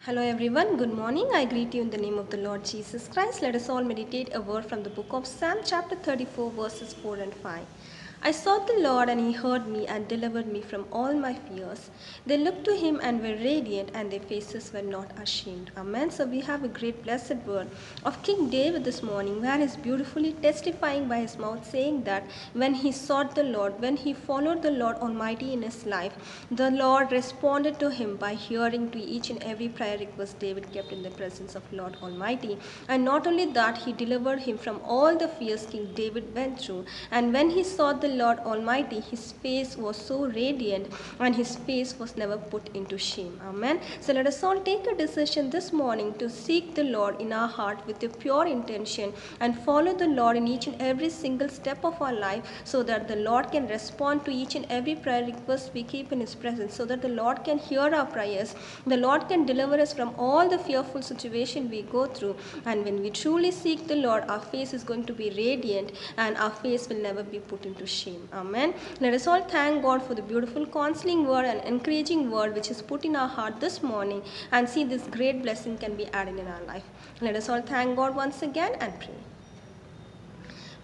Hello everyone, good morning. I greet you in the name of the Lord Jesus Christ. Let us all meditate a word from the book of Psalm chapter 34 verses 4 and 5. I sought the Lord and he heard me and delivered me from all my fears. They looked to him and were radiant and their faces were not ashamed. Amen. So we have a great blessed word of King David this morning where he is beautifully testifying by his mouth saying that when he sought the Lord, when he followed the Lord Almighty in his life, the Lord responded to him by hearing to each and every prayer request David kept in the presence of Lord Almighty. And not only that, he delivered him from all the fears King David went through. And when he saw the Lord Almighty, his face was so radiant and his face was never put into shame. Amen. So let us all take a decision this morning to seek the Lord in our heart with a pure intention and follow the Lord in each and every single step of our life so that the Lord can respond to each and every prayer request we keep in his presence, so that the Lord can hear our prayers. The Lord can deliver us from all the fearful situation we go through. And when we truly seek the Lord, our face is going to be radiant and our face will never be put into shame. Amen. Let us all thank God for the beautiful counseling word and encouraging word which is put in our heart this morning, and see this great blessing can be added in our life. Let us all thank God once again and pray.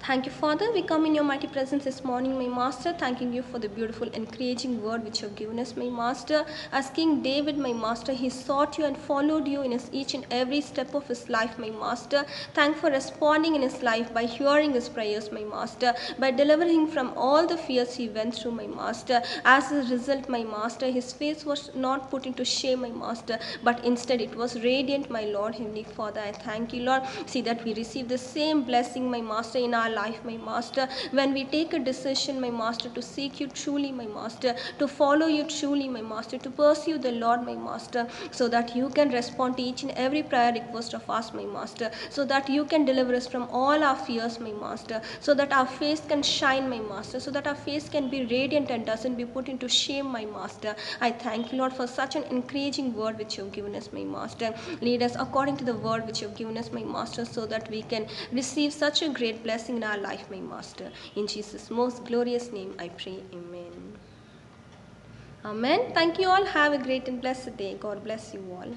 Thank you, Father. We come in your mighty presence this morning, my Master, thanking you for the beautiful, encouraging word which you have given us, my Master. As King David, my Master, he sought you and followed you in his each and every step of his life, my Master. Thank for responding in his life by hearing his prayers, my Master, by delivering him from all the fears he went through, my Master. As a result, my Master, his face was not put into shame, my Master, but instead it was radiant, my Lord, Heavenly Father. I thank you, Lord. See that we receive the same blessing, my Master, in our life, my Master, when we take a decision, my Master, to seek you truly, my Master, to follow you truly, my Master, to pursue the Lord, my Master, so that you can respond to each and every prayer request of us, my Master, so that you can deliver us from all our fears, my Master, so that our face can shine, my Master, so that our face can be radiant and doesn't be put into shame, my Master. I thank you, Lord, for such an encouraging word which you have given us, my Master. Lead us according to the word which you have given us, my Master, so that we can receive such a great blessing in our life, my Master. In Jesus' most glorious name I pray. Amen. Amen. Thank you all. Have a great and blessed day. God bless you all.